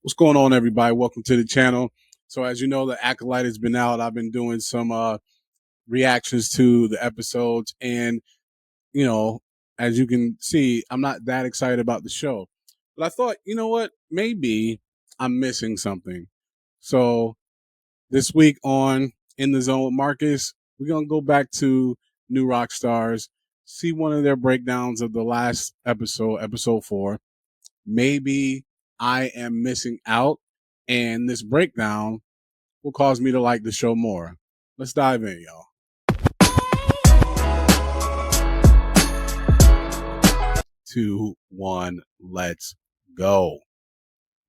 What's going on, everybody? Welcome to the channel. So as you know, the ACOLYTE has been out. I've been doing some reactions to the episodes. And, as you can see, I'm not that excited about the show. But I thought, you know what? Maybe I'm missing something. So this week on In the Zone with Marcus, we're going to go back to New Rockstars, see one of their breakdowns of the last episode, episode 4. Maybe I am missing out, and this breakdown will cause me to like the show more. Let's dive in, y'all. 2, 1, let's go.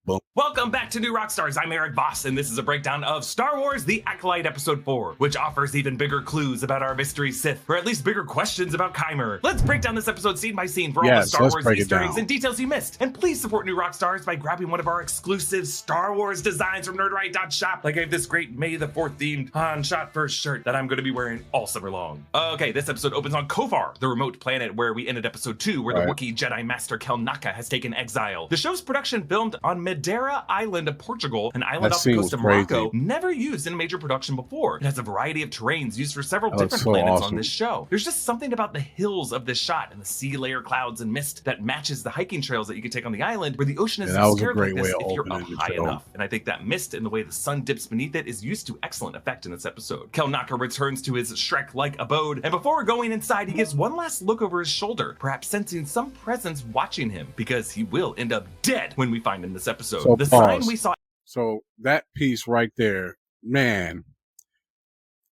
Boom. Welcome back to New Rockstars. I'm Eric Voss, and this is a breakdown of Star Wars The Acolyte Episode 4, which offers even bigger clues about our mystery Sith, or at least bigger questions about Kymer. Let's break down this episode scene by scene for all the Star Wars Easter eggs and details you missed. And please support New Rockstars by grabbing one of our exclusive Star Wars designs from nerdwrite.shop. Like I have this great May the 4th themed Han Shot First shirt that I'm going to be wearing all summer long. Okay, this episode opens on Kofar, the remote planet where we ended episode 2, where the Wookiee Jedi Master Kel Naka has taken exile. The show's production filmed on Madeira Island of Portugal, an island off the coast of Morocco, never used in a major production before. It has a variety of terrains used for several different planets on this show. There's just something about the hills of this shot and the sea layer clouds and mist that matches the hiking trails that you can take on the island, where the ocean is obscured like this if you're up high enough. And I think that mist and the way the sun dips beneath it is used to excellent effect in this episode. Kel Naka returns to his Shrek-like abode, and before going inside, he gives one last look over his shoulder, perhaps sensing some presence watching him, because he will end up dead when we find him this episode. So the sign we saw. So that piece right there, man,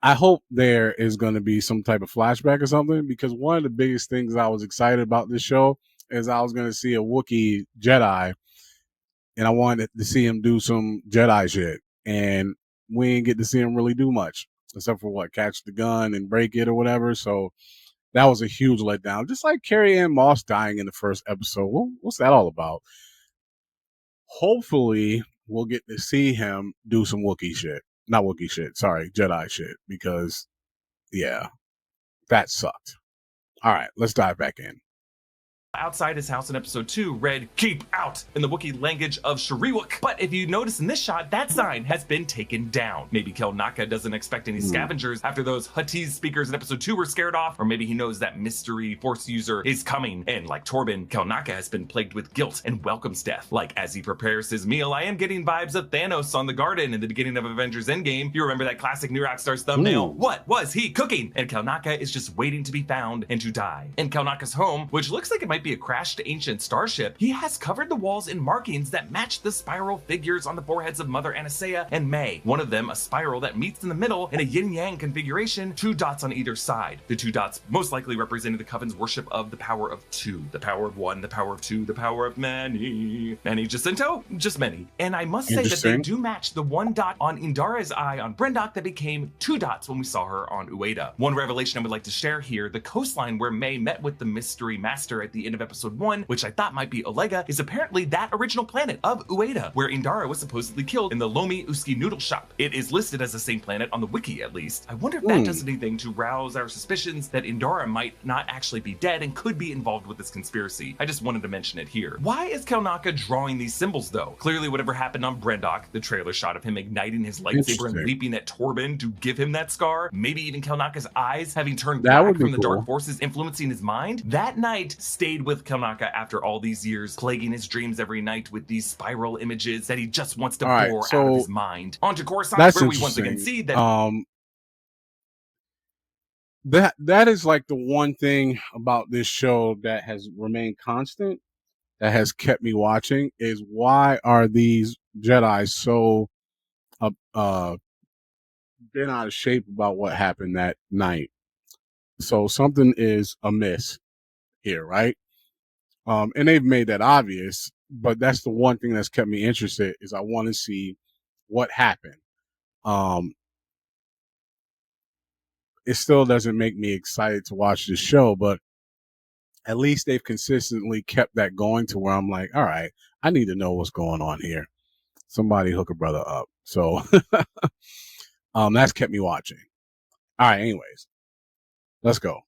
I hope there is going to be some type of flashback or something, because one of the biggest things I was excited about this show is I was going to see a Wookiee Jedi, and I wanted to see him do some Jedi shit. And we didn't get to see him really do much, except for catch the gun and break it or whatever. So that was a huge letdown. Just like Carrie-Anne Moss dying in the first episode. What's that all about? Hopefully, we'll get to see him do some Wookiee shit. Not Wookiee shit, sorry, Jedi shit. Because, yeah, that sucked. All right, let's dive back in. Outside his house in episode 2 read "Keep out" in the Wookiee language of Shariwuk. But if you notice in this shot, that sign has been taken down. Maybe Kel Naka doesn't expect any scavengers after those Huttese speakers in episode 2 were scared off, or maybe he knows that mystery Force user is coming. And like Torben, Kel Naka has been plagued with guilt and welcomes death. Like as he prepares his meal, I am getting vibes of Thanos on the garden in the beginning of Avengers Endgame. You remember that classic New Rockstars thumbnail? What was he cooking? And Kel Naka is just waiting to be found and to die. In Kel Naka's home, which looks like it might be a crashed ancient starship, he has covered the walls in markings that match the spiral figures on the foreheads of Mother Anastasia and May. One of them a spiral that meets in the middle in a yin-yang configuration, 2 dots on either side. The 2 dots most likely representing the Coven's worship of the power of 2, the power of 1, the power of 2, the power of many. Many Jacinto? Just many. And I must say that they do match the 1 dot on Indara's eye on Brendok that became 2 dots when we saw her on Ueda. One revelation I would like to share here: the coastline where May met with the mystery master at the end of episode 1, which I thought might be Olega, is apparently that original planet of Ueda, where Indara was supposedly killed in the Lomi Uski noodle shop. It is listed as the same planet on the wiki, at least. I wonder if that does anything to rouse our suspicions that Indara might not actually be dead and could be involved with this conspiracy. I just wanted to mention it here. Why is Kel Naka drawing these symbols, though? Clearly whatever happened on Brendok, the trailer shot of him igniting his lightsaber and leaping at Torben to give him that scar, maybe even Kel Naka's eyes having turned black from the dark forces influencing his mind, that night stayed with Kel Naka after all these years, plaguing his dreams every night with these spiral images that he just wants to bore out of his mind. On to Coruscant, where we once again see that that is like the one thing about this show that has remained constant, that has kept me watching, is why are these Jedi so been out of shape about what happened that night? So something is amiss here, right? And they've made that obvious, but that's the one thing that's kept me interested, is I want to see what happened. It still doesn't make me excited to watch this show, but at least they've consistently kept that going to where I'm like, all right, I need to know what's going on here. Somebody hook a brother up. So that's kept me watching. All right, anyways, let's go.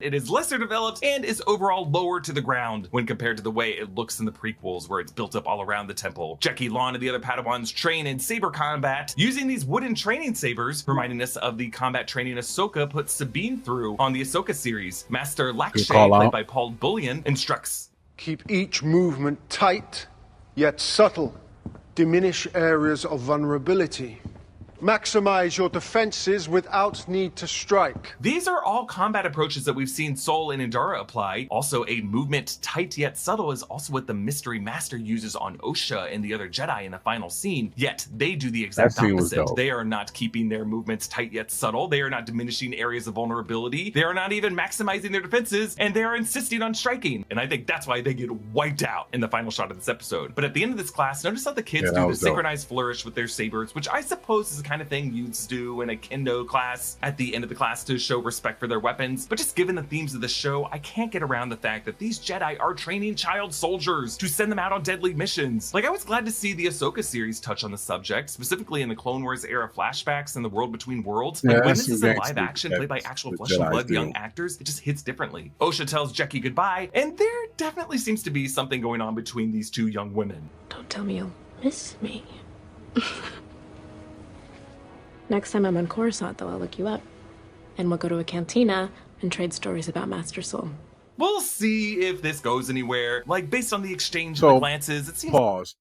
It is lesser developed and is overall lower to the ground when compared to the way it looks in the prequels, where it's built up all around the temple. Jackie, Lon, and the other Padawans train in saber combat using these wooden training sabers, reminding us of the combat training Ahsoka put Sabine through on the Ahsoka series. Master Lakshay, played by Paul Bullion, instructs: keep each movement tight, yet subtle. Diminish areas of vulnerability. Maximize your defenses without need to strike. These are all combat approaches that we've seen Sol and Indara apply. Also, a movement tight yet subtle is also what the Mystery Master uses on Osha and the other Jedi in the final scene. Yet, they do the exact opposite. They are not keeping their movements tight yet subtle. They are not diminishing areas of vulnerability. They are not even maximizing their defenses, and they are insisting on striking. And I think that's why they get wiped out in the final shot of this episode. But at the end of this class, notice how the kids do the synchronized flourish with their sabers, which I suppose is kind of thing youths do in a kendo class at the end of the class to show respect for their weapons. But just given the themes of the show, I can't get around the fact that these Jedi are training child soldiers to send them out on deadly missions. Like, I was glad to see the Ahsoka series touch on the subject, specifically in the Clone Wars era flashbacks and the World Between Worlds. Like, when this is in live action, played by actual flesh and blood young actors, it just hits differently. Osha tells Jackie goodbye, and there definitely seems to be something going on between these two young women. Don't tell me you'll miss me. Next time I'm on Coruscant, though, I'll look you up. And we'll go to a cantina and trade stories about Master Sol. We'll see if this goes anywhere. Like, based on the exchange of the glances, it seems... Pause.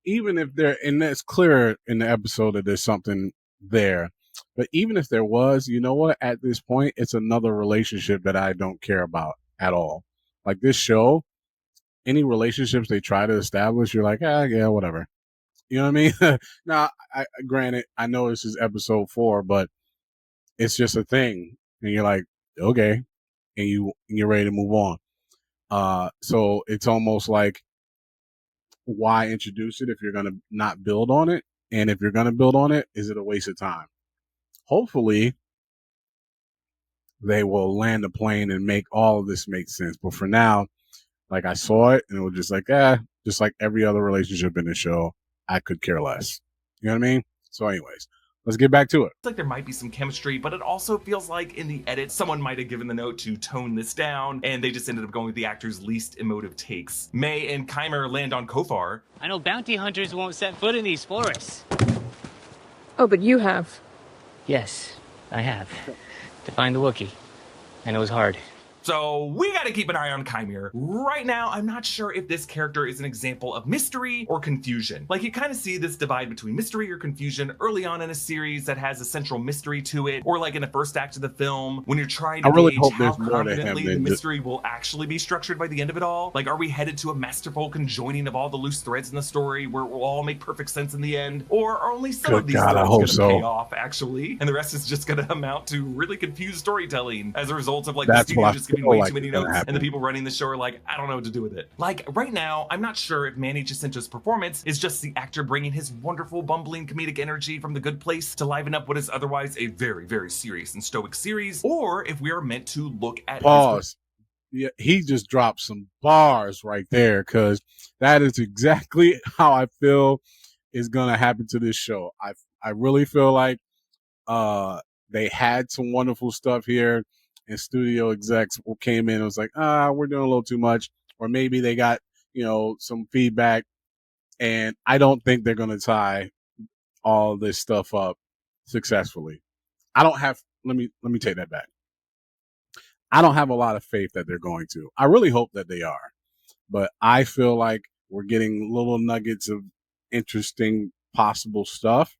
Even if there... And it's clear in the episode that there's something there. But even if there was, you know what? At this point, it's another relationship that I don't care about at all. Like, this show, any relationships they try to establish, you're like, yeah, whatever. You know what I mean? Now, granted, I know this is episode 4, but it's just a thing, and you're like, okay, and you're ready to move on. So it's almost like, why introduce it if you're gonna not build on it? And if you're gonna build on it, is it a waste of time? Hopefully, they will land a plane and make all of this make sense. But for now, like, I saw it, and it was just like, just like every other relationship in the show, I could care less. You know what I mean? So anyways, let's get back to it. It's like there might be some chemistry, but it also feels like in the edit, someone might have given the note to tone this down, and they just ended up going with the actor's least emotive takes. May and Kymer land on Kofar. I know bounty hunters won't set foot in these forests. Oh, but you have. Yes, I have. To find the Wookiee. And it was hard. So we gotta keep an eye on Kymer. Right now, I'm not sure if this character is an example of mystery or confusion. Like, you kind of see this divide between mystery or confusion early on in a series that has a central mystery to it, or like in the first act of the film, when you're trying to gauge how confidently the mystery will actually be structured by the end of it all. Like, are we headed to a masterful conjoining of all the loose threads in the story where it will all make perfect sense in the end? Or are only some of these threads gonna pay off, actually, and the rest is just gonna amount to really confused storytelling as a result of, like, the studio just giving way too many notes, and the people running the show are like, I don't know what to do with it. Like, right now, I'm not sure if Manny Jacinto's performance is just the actor bringing his wonderful, bumbling comedic energy from The Good Place to liven up what is otherwise a very, very serious and stoic series, or if we are meant to look at... Pause. Yeah, he just dropped some bars right there, because that is exactly how I feel is going to happen to this show. I really feel like they had some wonderful stuff here, and studio execs came in and was like, we're doing a little too much. Or maybe they got, some feedback, and I don't think they're going to tie all this stuff up successfully. let me take that back. I don't have a lot of faith that they're going to. I really hope that they are, but I feel like we're getting little nuggets of interesting possible stuff,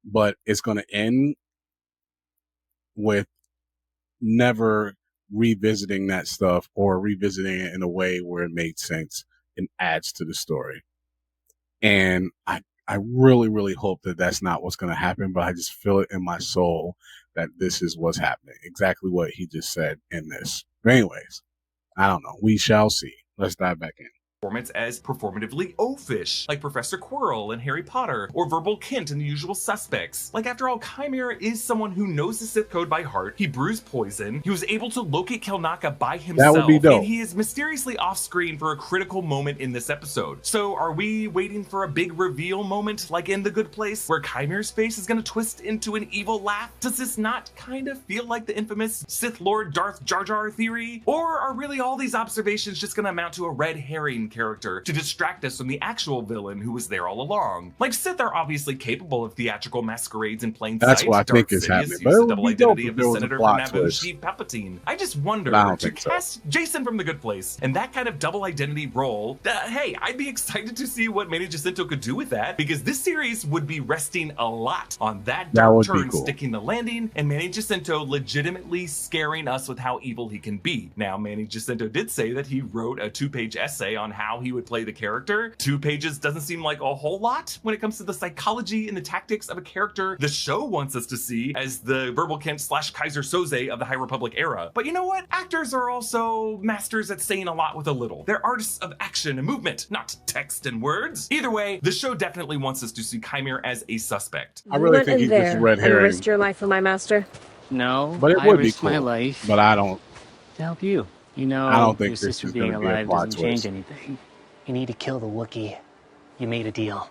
but it's going to end with never revisiting that stuff, or revisiting it in a way where it made sense and adds to the story. And I really, really hope that that's not what's going to happen, but I just feel it in my soul that this is what's happening. Exactly what he just said in this. But anyways, I don't know. We shall see. Let's dive back in. performance as performatively oafish, like Professor Quirrell in Harry Potter, or Verbal Kint in The Usual Suspects. Like, after all, Chimera is someone who knows the Sith code by heart, he brews poison, he was able to locate Kelnaka by himself, That would be dope. and he is mysteriously off-screen for a critical moment in this episode. So are we waiting for a big reveal moment like in The Good Place, where Chimera's face is gonna twist into an evil laugh? Does this not kind of feel like the infamous Sith Lord Darth Jar Jar theory? Or are really all these observations just gonna amount to a red herring character to distract us from the actual villain who was there all along? Like, Sith are obviously capable of theatrical masquerades in plain sight. That's what I think is Sidious happening. used But the it would double be dope identity if of there the was a senator plot from Naboo, twist. Sheev Palpatine. I just wonder, But I don't to think so. cast Jason from The Good Place in that kind of double identity role, hey, I'd be excited to see what Manny Jacinto could do with that, because this series would be resting a lot on that That dark would be turn cool. sticking the landing, and Manny Jacinto legitimately scaring us with how evil he can be. Now, Manny Jacinto did say that he wrote a 2-page essay on how he would play the character. 2 pages doesn't seem like a whole lot when it comes to the psychology and the tactics of a character the show wants us to see as the Verbal Kent / Kaiser Soze of the High Republic era. But you know what? Actors are also masters at saying a lot with a little. They're artists of action and movement, not text and words. Either way, the show definitely wants us to see Chimera as a suspect. I really went think in he's just a there red and herring. risked your life for my master. No, But it I would be risked my cool. life But I don't. to help you. You know, I don't think your this sister is being gonna be a alive plot doesn't change twist. anything. You need to kill the Wookiee. You made a deal.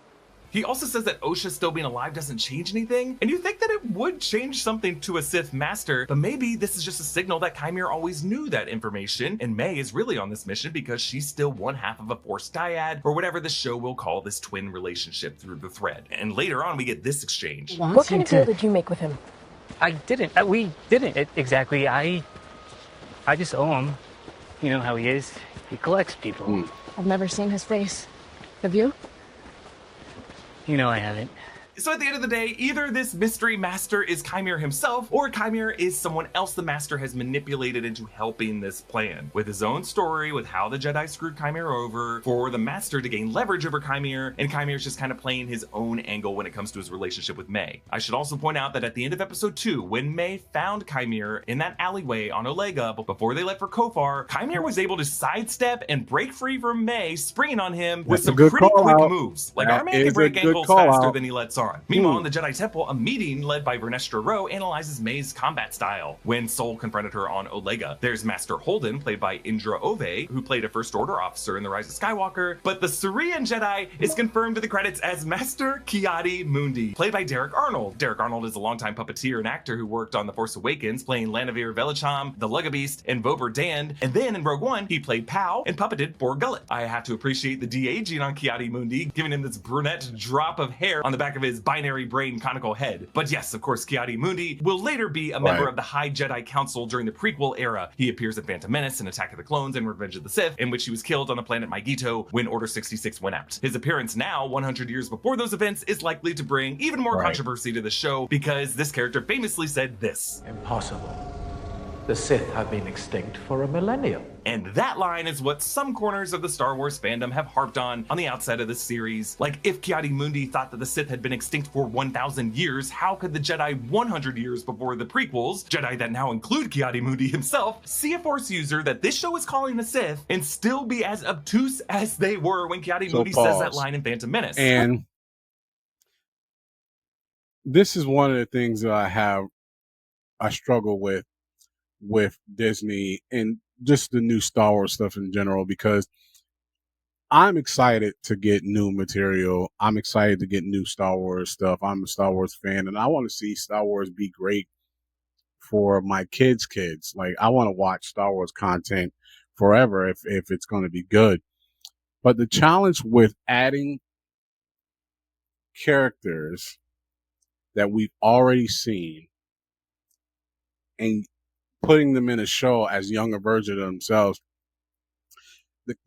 He also says that Osha still being alive doesn't change anything, and you think that it would change something to a Sith master, but maybe this is just a signal that Chimera always knew that information, and May is really on this mission because she's still one half of a Force dyad, or whatever the show will call this twin relationship through the thread. And later on, we get this exchange. What kind of deal did you make with him? I didn't. We didn't. Exactly. I just owe him. You know how he is. He collects people. I've never seen his face. Have you? You know I haven't. So at the end of the day, either this mystery master is Chimera himself, or Chimera is someone else the master has manipulated into helping this plan. With his own story, with how the Jedi screwed Chimera over, for the master to gain leverage over Chimera, and Chimera's just kind of playing his own angle when it comes to his relationship with May. I should also point out that at the end of episode 2, when May found Chimera in that alleyway on Olega before they left for Kofar, Chimera was able to sidestep and break free from May, springing on him with That's a some good pretty call quick out. moves. Like, That our man is can a break good ankles call faster out. than he lets on. Meanwhile, in the Jedi Temple, a meeting led by Vernestra Rowe analyzes May's combat style. When Sol confronted her on Olega, there's Master Holden, played by Indra Ove, who played a First Order officer in The Rise of Skywalker, but the Syrian Jedi is confirmed to the credits as Master Kiadi Mundi, played by Derek Arnold. Derek Arnold is a longtime puppeteer and actor who worked on The Force Awakens, playing Lanavir Velicham, the Lugabeast, and Vover Dand, and then in Rogue One, he played Pow and puppeted Bor Gullet. I have to appreciate the de-aging on Kiadi Mundi, giving him this brunette drop of hair on the back of his binary brain conical head. But yes, of course, Kiadi Mundi will later be a member of the High Jedi Council during the prequel era. He appears in Phantom Menace and Attack of the Clones and Revenge of the Sith, in which he was killed on the planet Maigito when Order 66 went out. His appearance now, 100 years before those events, is likely to bring even more controversy to the show, because this character famously said this. Impossible. The Sith have been extinct for a millennium. And that line is what some corners of the Star Wars fandom have harped on the outset of this series. Like, if Kiadi Mundi thought that the Sith had been extinct for 1,000 years, how could the Jedi 100 years before the prequels, Jedi that now include Kiadi Mundi himself, see a Force user that this show is calling the Sith and still be as obtuse as they were when Kiadi Mundi says that line in Phantom Menace? And this is one of the things that I struggle with Disney and just the new Star Wars stuff in general, because I'm excited to get new material. I'm excited to get new Star Wars stuff. I'm a Star Wars fan, and I want to see Star Wars be great for my kids' kids. Like, I want to watch Star Wars content forever if it's going to be good. But the challenge with adding characters that we've already seen and putting them in a show as younger versions of themselves,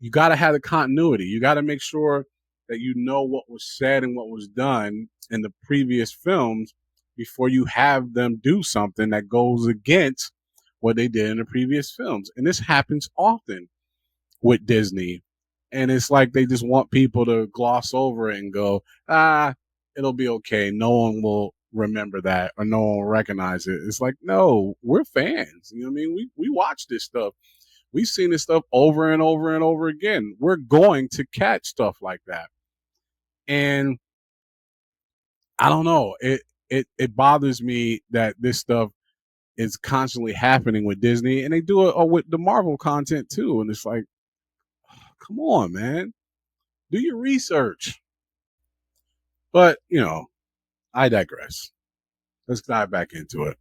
you got to have the continuity. You got to make sure that you know what was said and what was done in the previous films before you have them do something that goes against what they did in the previous films. And this happens often with Disney. And it's like they just want people to gloss over it and go, it'll be okay. No one will remember that, or no one will recognize it. It's like, no, we're fans. You know what I mean? We watch this stuff. We've seen this stuff over and over and over again. We're going to catch stuff like that. And I don't know. It bothers me that this stuff is constantly happening with Disney, and they do it with the Marvel content too. And it's like, come on, man, do your research. But I digress. Let's dive back into it.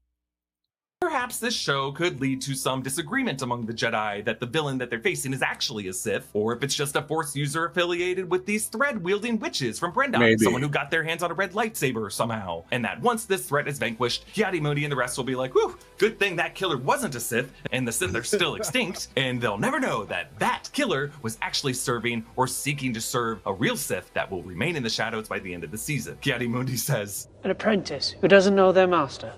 Perhaps this show could lead to some disagreement among the Jedi that the villain that they're facing is actually a Sith, or if it's just a Force user affiliated with these thread-wielding witches from Brendok, Maybe. someone who got their hands on a red lightsaber somehow, and that once this threat is vanquished, Ki-Adi-Mundi and the rest will be like, whew, good thing that killer wasn't a Sith, and the Sith are still extinct, and they'll never know that that killer was actually serving or seeking to serve a real Sith that will remain in the shadows by the end of the season. Ki-Adi-Mundi says, "An apprentice who doesn't know their master.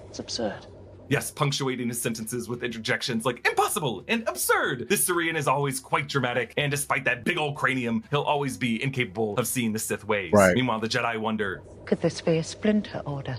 It's absurd." Yes, punctuating his sentences with interjections like impossible and absurd. This Syrian is always quite dramatic, and despite that big old cranium, he'll always be incapable of seeing the Sith ways. Right. Meanwhile, the Jedi wonder, could this be a splinter order?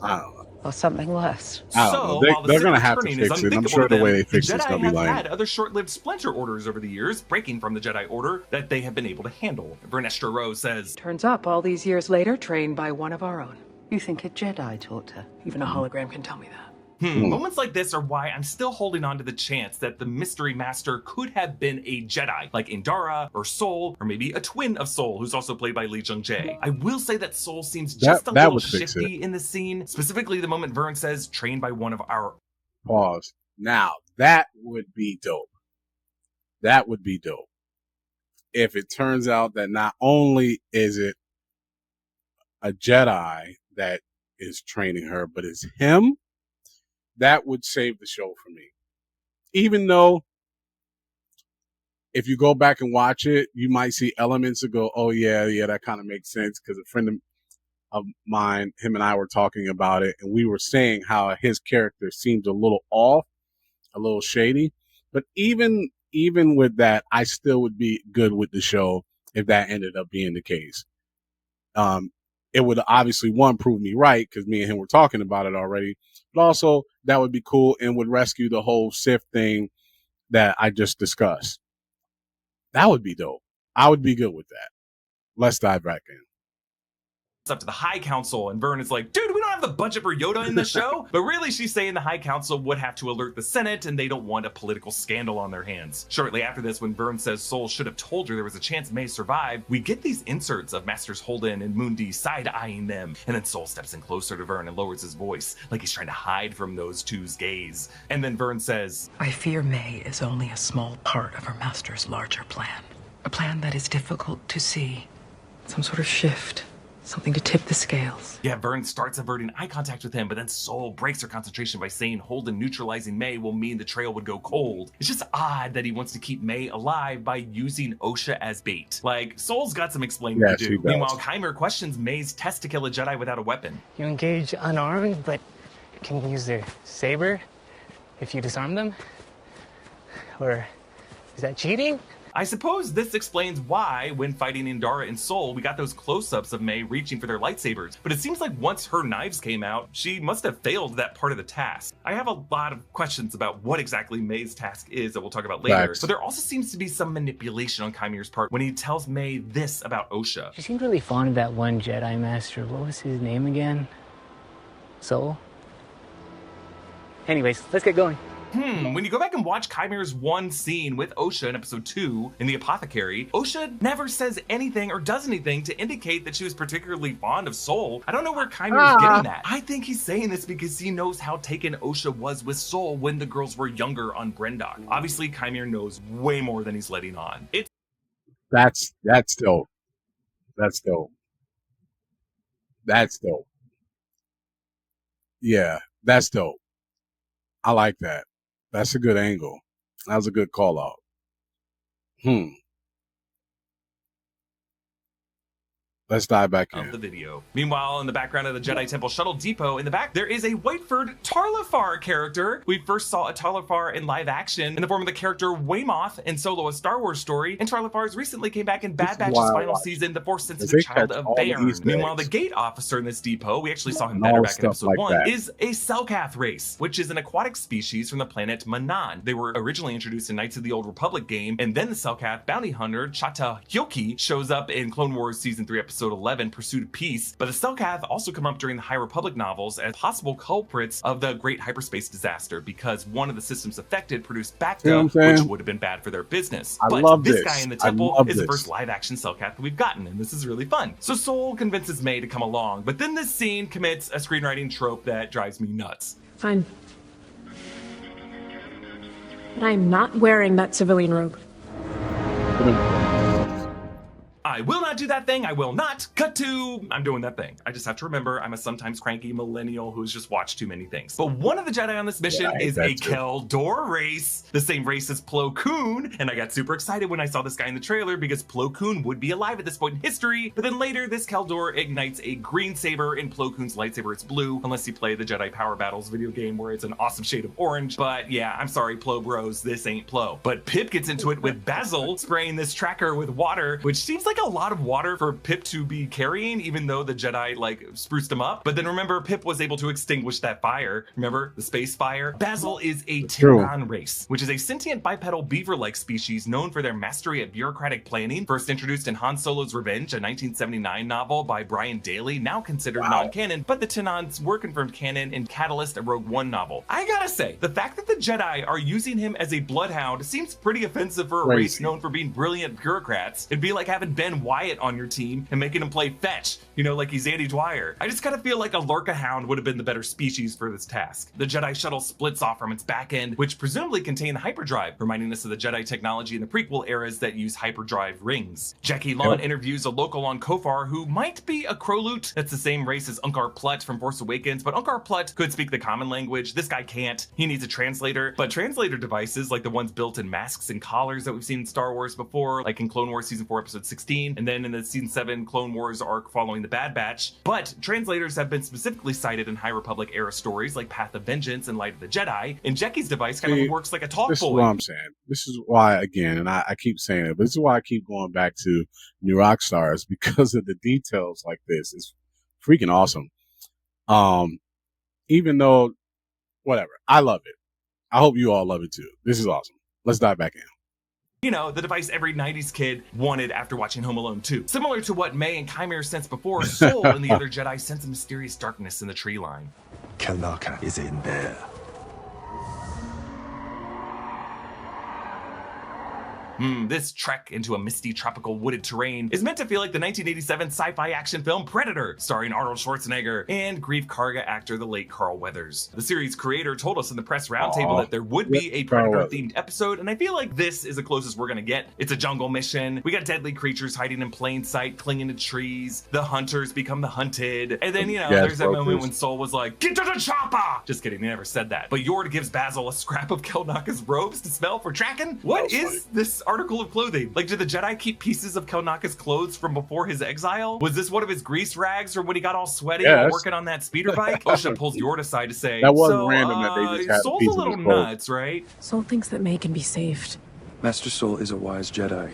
I don't know. Or something worse? I don't know. while the They're Sith going to have to returning is fix it. I'm unthinkable sure to the way them, they fix the it's Jedi going to be have lame. had other short-lived splinter orders over the years, breaking from the Jedi Order that they have been able to handle. Vernestra Rose says, Turns up all these years later, trained by one of our own. You think a Jedi taught her? Even a hologram can tell me that. Moments like this are why I'm still holding on to the chance that the Mystery Master could have been a Jedi, like Indara or Sol, or maybe a twin of Sol, who's also played by Lee Jung-jae. I will say that Sol seems just a little shifty in the scene, specifically the moment Vern says, trained by one of our... Pause. Now, that would be dope. That would be dope. If it turns out that not only is it a Jedi that is training her, but it's him, that would save the show for me. Even though if you go back and watch it, you might see elements that go, oh, yeah, that kind of makes sense. Because a friend of mine, him and I were talking about it, and we were saying how his character seems a little off, a little shady. But even with that, I still would be good with the show if that ended up being the case. It would obviously, one, prove me right, because me and him were talking about it already. But also, that would be cool and would rescue the whole Sith thing that I just discussed. That would be dope. I would be good with that. Let's dive back in. It's up to the High Council, and Vern is like, dude, we don't have the budget for Yoda in the show. But really, she's saying the High Council would have to alert the Senate, and they don't want a political scandal on their hands. Shortly after this, when Vern says Sol should have told her there was a chance May survived, we get these inserts of Masters Holden and Mundi side-eyeing them, and then Sol steps in closer to Vern and lowers his voice, like he's trying to hide from those two's gaze. And then Vern says, I fear May is only a small part of her master's larger plan. A plan that is difficult to see. Some sort of shift. Something to tip the scales. yeah, Vern starts averting eye contact with him, but then Sol breaks her concentration by saying Holden neutralizing May will mean the trail would go cold. It's just odd that he wants to keep May alive by using Osha as bait. Like, Sol's got some explaining to do. Meanwhile, Kymer questions May's test to kill a Jedi without a weapon. You engage unarmed, but can use their saber if you disarm them? Or is that cheating? I suppose this explains why, when fighting Indara and Sol, we got those close-ups of May reaching for their lightsabers. But it seems like once her knives came out, she must have failed that part of the task. I have a lot of questions about what exactly May's task is that we'll talk about later. But there also seems to be some manipulation on Kymer's part when he tells May this about Osha. She seemed really fond of that one Jedi Master. What was his name again? Sol? Anyways, let's get going. When you go back and watch Kymer's one scene with Osha in episode 2 in the Apothecary, Osha never says anything or does anything to indicate that she was particularly fond of Sol. I don't know where Kymer is getting that. I think he's saying this because he knows how taken Osha was with Sol when the girls were younger on Brendok. Obviously, Kymer knows way more than he's letting on. That's dope. That's dope. That's dope. Yeah, that's dope. I like that. That's a good angle. That was a good call out. Let's dive back of in. the video. Meanwhile, in the background of the Jedi Temple Shuttle Depot, in the back, there is a Whiteford Tarlafar character. We first saw a Tarlafar in live action in the form of the character Waymoth in Solo: A Star Wars Story, and Tarlafars recently came back in Bad Batch's final season, The Force Sensitive Child of Bairn. Meanwhile, the gate officer in this depot, we actually saw him better back in episode 1, is a Selkath race, which is an aquatic species from the planet Manan. They were originally introduced in Knights of the Old Republic game, and then the Selkath bounty hunter Chata Hyoki shows up in Clone Wars Season 3, Episode 11, Pursuit of Peace. But the Selkath also come up during the High Republic novels as possible culprits of the Great Hyperspace Disaster, because one of the systems affected produced Bacta, which would have been bad for their business. But this guy in the temple is the first live-action Selkath that we've gotten, and this is really fun. So Sol convinces May to come along, but then this scene commits a screenwriting trope that drives me nuts. Fine. But I am not wearing that civilian robe. I will not do that thing. I will not. Cut to, I'm doing that thing. I just have to remember I'm a sometimes cranky millennial who's just watched too many things. But one of the Jedi on this mission is a Keldor race, the same race as Plo Koon. And I got super excited when I saw this guy in the trailer because Plo Koon would be alive at this point in history. But then later, this Keldor ignites a green saber and Plo Koon's lightsaber is blue, unless you play the Jedi Power Battles video game where it's an awesome shade of orange. But yeah, I'm sorry, Plo bros, this ain't Plo. But Pip gets into it with Basil spraying this tracker with water, which seems like a lot of water for Pip to be carrying, even though the Jedi like spruced him up. But then remember, Pip was able to extinguish that fire. Remember the space fire? Basil is a Tyrann race, which is a sentient bipedal beaver-like species known for their mastery at bureaucratic planning. First introduced in Han Solo's Revenge, a 1979 novel by Brian Daley, now considered non-canon, but the Tennants were confirmed canon in Catalyst, a Rogue One novel. I gotta say, the fact that the Jedi are using him as a bloodhound seems pretty offensive for a race known for being brilliant bureaucrats. It'd be like having Ben Wyatt on your team and making him play fetch, you know, like he's Andy Dwyer. I just kind of feel like a Lurka Hound would have been the better species for this task. The Jedi shuttle splits off from its back end, which presumably contain the hyperdrive, reminding us of the Jedi technology in the prequel eras that use hyperdrive rings. Jackie Lon interviews a local on Kofar who might be a Krolute. That's the same race as Unkar Plutt from Force Awakens, but Unkar Plutt could speak the common language. This guy can't. He needs a translator, but translator devices like the ones built in masks and collars that we've seen in Star Wars before, like in Clone Wars Season 4, Episode 16, and then in the Season 7 Clone Wars arc following the Bad Batch. But translators have been specifically cited in High Republic era stories like Path of Vengeance and Light of the Jedi, and Jackie's device kind of works like a talk This boy. is what I'm saying. This is why, again, and I keep saying it, but this is why I keep going back to New Rockstars, because of the details like this. It's freaking awesome. Even though, whatever, I love it. I hope you all love it too. This is awesome. Let's dive back in. You know, the device every 90s kid wanted after watching Home Alone 2. Similar to what May and Chimera sensed before, Sol and the other Jedi sense a mysterious darkness in the tree line. Kelnaka is in there. This trek into a misty, tropical, wooded terrain is meant to feel like the 1987 sci-fi action film Predator, starring Arnold Schwarzenegger and Grief Karga actor the late Carl Weathers. The series creator told us in the press roundtable that there would be a Predator-themed episode, and I feel like this is the closest we're gonna get. It's a jungle mission. We got deadly creatures hiding in plain sight, clinging to trees. The hunters become the hunted. And then, you know, there's that moment when Sol was like, "Get to the chopper!" Just kidding, he never said that. But Yord gives Basil a scrap of Kelnaka's robes to smell for tracking. What is this article of clothing? Like, did the Jedi keep pieces of Kelnaka's clothes from before his exile? Was this one of his grease rags from when he got all sweaty while working on that speeder bike? Osha pulls Yord aside to say, that was random that they just had Sol's a little nuts, right? Sol thinks that May can be saved. Master Sol is a wise Jedi.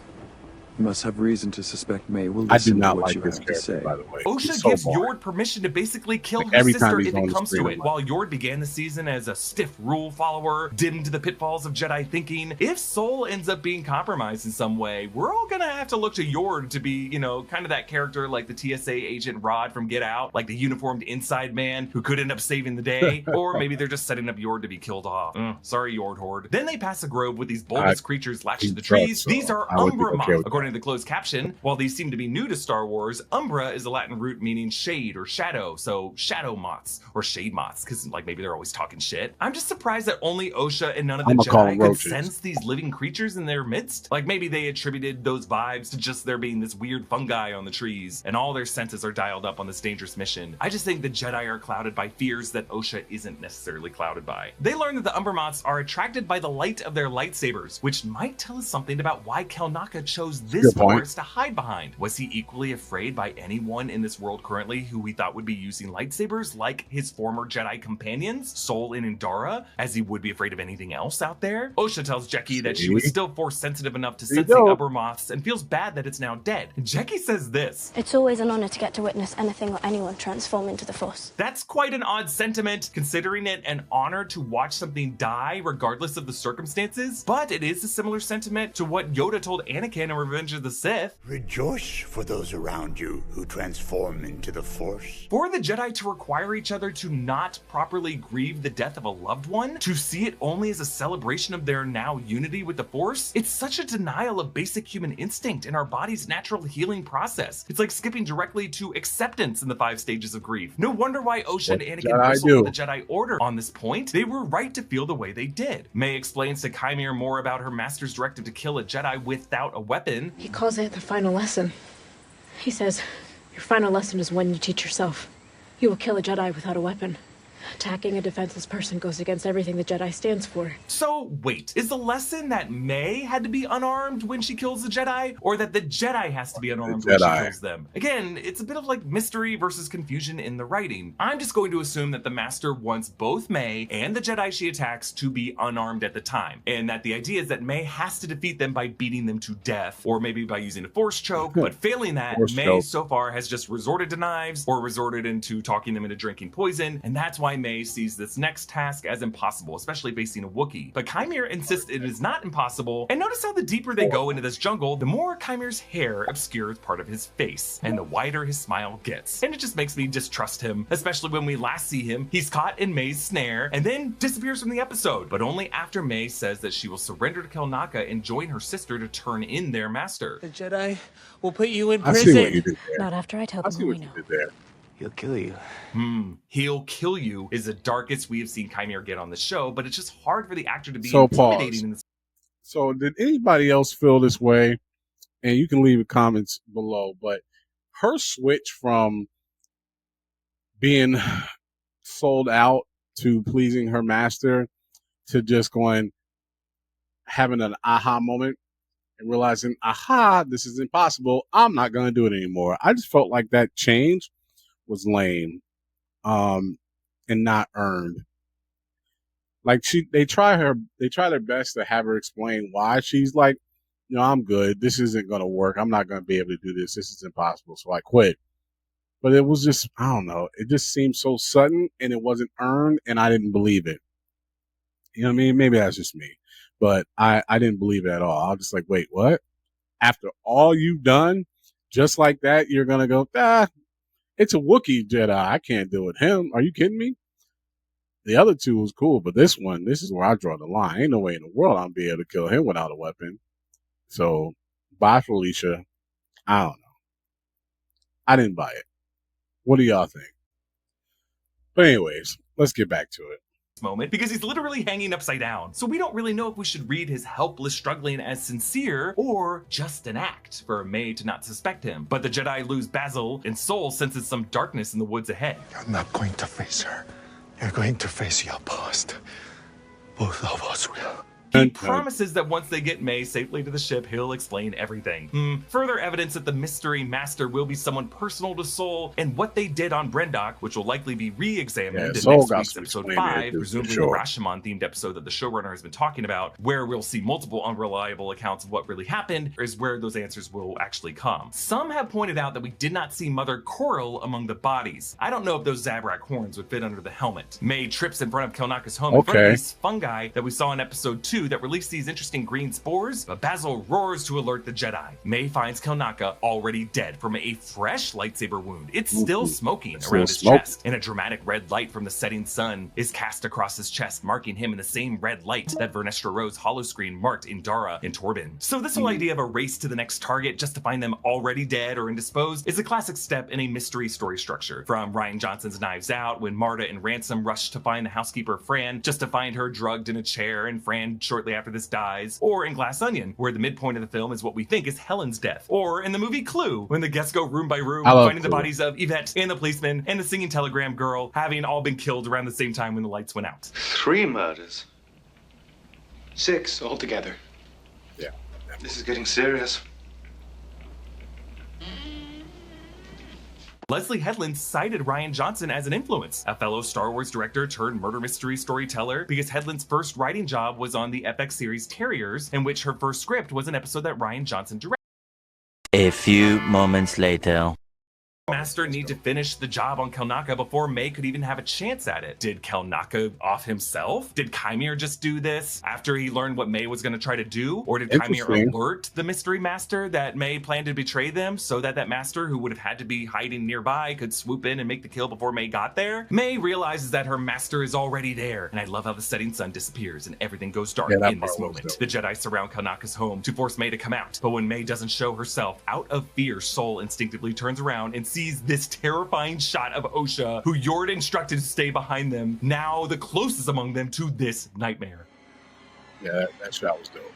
You must have reason to suspect May will listen to what you have to say. By the way. Osha gives Yord permission to basically kill her sister if it comes to it. While Yord began the season as a stiff rule follower, dimmed the pitfalls of Jedi thinking, if Sol ends up being compromised in some way, we're all gonna have to look to Yord to be, you know, kind of that character like the TSA agent Rod from Get Out, like the uniformed inside man who could end up saving the day. Or maybe they're just setting up Yord to be killed off. Sorry, Yord Horde. Then they pass a grove with these bulbous creatures latched to the trees. These are Umbra moth, according to the closed caption. While these seem to be new to Star Wars, Umbra is a Latin root meaning shade or shadow, so shadow moths or shade moths, because like maybe they're always talking shit. I'm just surprised that only Osha and none of the Jedi could sense these living creatures in their midst. Like maybe they attributed those vibes to just there being this weird fungi on the trees, and all their senses are dialed up on this dangerous mission. I just think the Jedi are clouded by fears that Osha isn't necessarily clouded by. They learn that the Umbra moths are attracted by the light of their lightsabers, which might tell us something about why Kelnaka chose this good point. force to hide behind? Was he equally afraid by anyone in this world currently who we thought would be using lightsabers, like his former Jedi companions, Sol and Indara, as he would be afraid of anything else out there? Osha tells Jeki that she was still force sensitive enough to sense the upper moths and feels bad that it's now dead. Jeki says this: "It's always an honor to get to witness anything or anyone transform into the Force." That's quite an odd sentiment, considering it an honor to watch something die regardless of the circumstances, but it is a similar sentiment to what Yoda told Anakin in Revenge of the Sith. Rejoice for those around you who transform into the Force. For the Jedi to require each other to not properly grieve the death of a loved one, to see it only as a celebration of their now unity with the Force, it's such a denial of basic human instinct and our body's natural healing process. It's like skipping directly to acceptance in the 5 stages of grief. No wonder why Osha and Anakin bristled with the Jedi Order on this point. They were right to feel the way they did. May explains to Chimere more about her master's directive to kill a Jedi without a weapon. He calls it the final lesson. He says, your final lesson is when you teach yourself. You will kill a Jedi without a weapon. Attacking a defenseless person goes against everything the Jedi stands for. So wait, is the lesson that May had to be unarmed when she kills the Jedi, or that the Jedi has to be unarmed when she kills them? Again, it's a bit of like mystery versus confusion in the writing. I'm just going to assume that the Master wants both May and the Jedi she attacks to be unarmed at the time, and that the idea is that May has to defeat them by beating them to death, or maybe by using a Force choke, but failing that, May so far has just resorted to knives, or resorted into talking them into drinking poison, and that's why May sees this next task as impossible, especially facing a Wookiee. But Chimere insists it is not impossible, and notice how the deeper they go into this jungle, the more Chimere's hair obscures part of his face, and the wider his smile gets. And it just makes me distrust him, especially when we last see him, he's caught in May's snare, and then disappears from the episode, but only after May says that she will surrender to Kelnaka and join her sister to turn in their master. The Jedi will put you in prison. I see what you did there. Not after I tell them who we know. He'll kill you. He'll kill you is the darkest we have seen Chimere get on the show, but it's just hard for the actor to be So intimidating in this. So did anybody else feel this way? And you can leave comments below, but her switch from being sold out to pleasing her master to just having an aha moment and realizing, aha, this is impossible. I'm not going to do it anymore. I just felt like that change was lame, and not earned. Like they try their best to have her explain why she's like, I'm good. This isn't going to work. I'm not going to be able to do this. This is impossible. So I quit. But it was just, I don't know. It just seemed so sudden and it wasn't earned and I didn't believe it. You know what I mean? Maybe that's just me, but I didn't believe it at all. I was just like, wait, what? After all you've done, just like that, you're going to go, it's a Wookiee Jedi. I can't deal with him. Are you kidding me? The other two was cool, but this is where I draw the line. Ain't no way in the world I'll be able to kill him without a weapon. So, bye, Felicia. I don't know. I didn't buy it. What do y'all think? But anyways, let's get back to it. Moment, because he's literally hanging upside down. So we don't really know if we should read his helpless struggling as sincere or just an act for May to not suspect him. But the Jedi lose Basil, and Sol senses some darkness in the woods ahead. You're not going to face her. You're going to face your past. Both of us will. He promises that once they get May safely to the ship, he'll explain everything. Further evidence that the mystery master will be someone personal to Sol and what they did on Brendok, which will likely be re-examined in next week's episode 5, presumably the Rashomon-themed episode that the showrunner has been talking about, where we'll see multiple unreliable accounts of what really happened, is where those answers will actually come. Some have pointed out that we did not see Mother Coral among the bodies. I don't know if those Zabrak horns would fit under the helmet. May trips in front of Kelnaka's home in front of these fungi that we saw in episode 2 that release these interesting green spores, but Basil roars to alert the Jedi. May finds Kelnaka already dead from a fresh lightsaber wound. It's still smoking around his chest, and a dramatic red light from the setting sun is cast across his chest, marking him in the same red light that Vernestra Rose holoscreen marked Indara and Torben. So this whole idea of a race to the next target just to find them already dead or indisposed is a classic step in a mystery story structure. From Rian Johnson's Knives Out, when Marta and Ransom rush to find the housekeeper Fran just to find her drugged in a chair and Fran shortly after this dies, or in Glass Onion, where the midpoint of the film is what we think is Helen's death, or in the movie Clue, when the guests go room by room finding the bodies of Yvette and the policeman and the singing telegram girl having all been killed around the same time when the lights went out. 3 murders. 6 altogether. Yeah. This is getting serious. Leslie Headland cited Rian Johnson as an influence, a fellow Star Wars director turned murder mystery storyteller, because Headland's first writing job was on the FX series Terriers, in which her first script was an episode that Rian Johnson directed. A few moments later. Master need to finish the job on Kelnaka before May could even have a chance at it. Did Kelnaka off himself? Did Kymir just do this after he learned what May was going to try to do? Or did Kymir alert the mystery master that May planned to betray them so that that master, who would have had to be hiding nearby, could swoop in and make the kill before May got there? May realizes that her master is already there, and I love how the setting sun disappears and everything goes dark in this moment. The Jedi surround Kelnaka's home to force May to come out, but when May doesn't show herself, out of fear, Sol instinctively turns around and sees this terrifying shot of Osha, who Yord instructed to stay behind them, now the closest among them to this nightmare. Yeah, that shot was dope.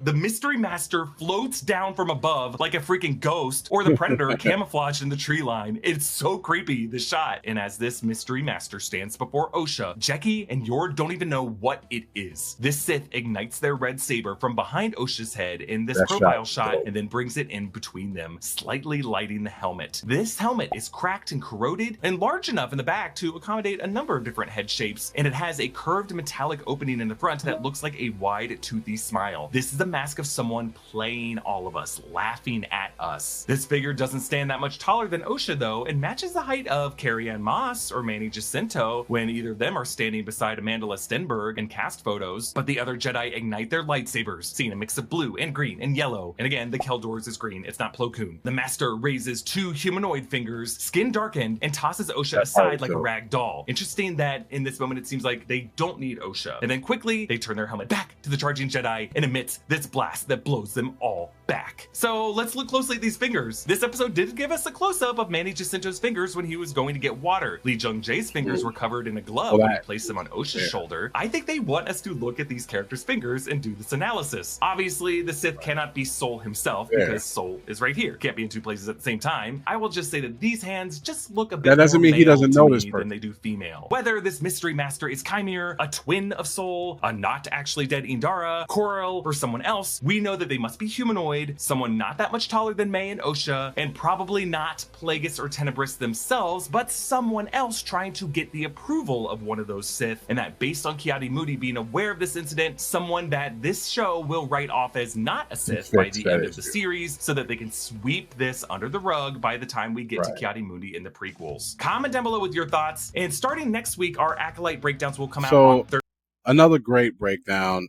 The mystery master floats down from above like a freaking ghost, or the predator camouflaged in the tree line. It's so creepy, the shot. And as this mystery master stands before Osha, Jeki and Yord don't even know what it is. This Sith ignites their red saber from behind Osha's head in this profile shot and then brings it in between them, slightly lighting the helmet. This helmet is cracked and corroded and large enough in the back to accommodate a number of different head shapes, and it has a curved metallic opening in the front that looks like a wide, toothy smile. This is the mask of someone playing all of us, laughing at us. This figure doesn't stand that much taller than Osha though, and matches the height of Carrie-Anne Moss or Manny Jacinto when either of them are standing beside Amanda Stenberg in cast photos, but the other Jedi ignite their lightsabers, seeing a mix of blue and green and yellow, and again, the Keldor's is green, it's not Plo Koon. The master raises two humanoid fingers, skin darkened, and tosses Osha aside like a rag doll. Interesting that in this moment it seems like they don't need Osha, and then quickly they turn their helmet back to the charging Jedi and emits this blast that blows them all back. So let's look closely at these fingers. This episode did give us a close-up of Manny Jacinto's fingers when he was going to get water. Lee Jung-jae's fingers were covered in a glove when he placed them on Osha's shoulder. I think they want us to look at these characters' fingers and do this analysis. Obviously, the Sith cannot be Sol himself because Sol is right here. Can't be in two places at the same time. I will just say that these hands just look a bit that doesn't more mean he doesn't male know to this me person than they do female. Whether this mystery master is Kymir, a twin of Sol, a not actually dead Indara, Coral, or someone else, we know that they must be humanoid, someone not that much taller than May and Osha, and probably not Plagueis or Tenebris themselves, but someone else trying to get the approval of one of those Sith, and that based on Ki-Adi Mundi being aware of this incident, someone that this show will write off as not a Sith by the end of the series, so that they can sweep this under the rug by the time we get to Ki-Adi Mundi in the prequels. Comment down below with your thoughts, and starting next week, our Acolyte breakdowns will come out on Thursday. Another great breakdown.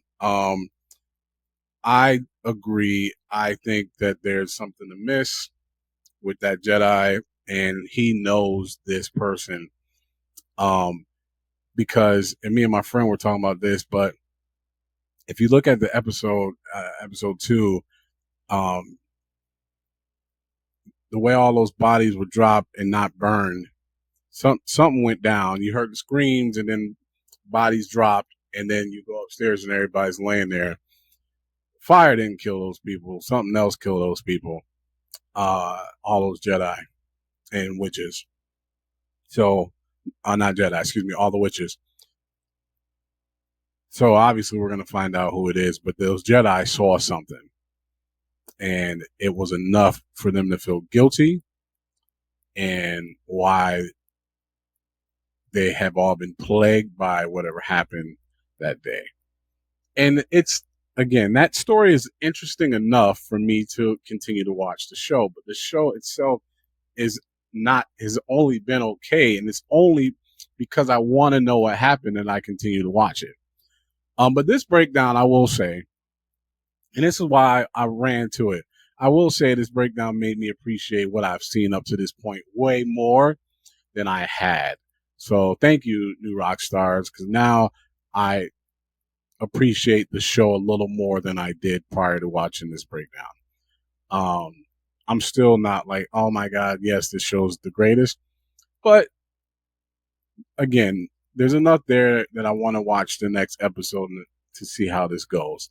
I agree. I think that there's something amiss with that Jedi, and he knows this person. Because, and me and my friend were talking about this, but if you look at the episode 2, the way all those bodies were dropped and not burned, something went down. You heard the screams, and then bodies dropped, and then you go upstairs and everybody's laying there. Fire didn't kill those people. Something else killed those people. All those Jedi and witches. So, not Jedi, excuse me, all the witches. So obviously we're going to find out who it is, but those Jedi saw something. And it was enough for them to feel guilty, and why they have all been plagued by whatever happened that day. And it's, again, that story is interesting enough for me to continue to watch the show, but the show itself has only been okay, and it's only because I want to know what happened and I continue to watch it. But this breakdown, I will say, and this is why I ran to it, I will say this breakdown made me appreciate what I've seen up to this point way more than I had. So thank you, new Rockstars, because now I appreciate the show a little more than I did prior to watching this breakdown. I'm still not like, oh my God, yes, this show's the greatest. But again, there's enough there that I want to watch the next episode to see how this goes.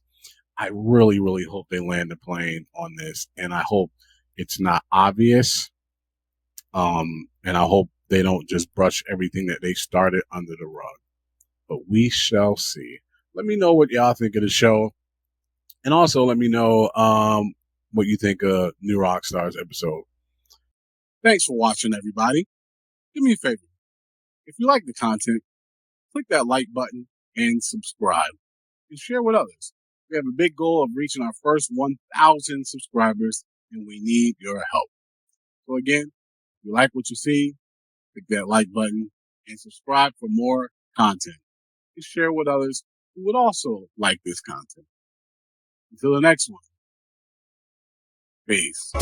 I really, really hope they land the plane on this, and I hope it's not obvious. And I hope they don't just brush everything that they started under the rug. But we shall see. Let me know what y'all think of the show. And also let me know what you think of New Rockstars episode. Thanks for watching, everybody. Do me a favor. If you like the content, click that like button and subscribe. And share with others. We have a big goal of reaching our first 1,000 subscribers, and we need your help. So again, if you like what you see, click that like button and subscribe for more content. And share with others who would also like this content. Until the next one. Peace.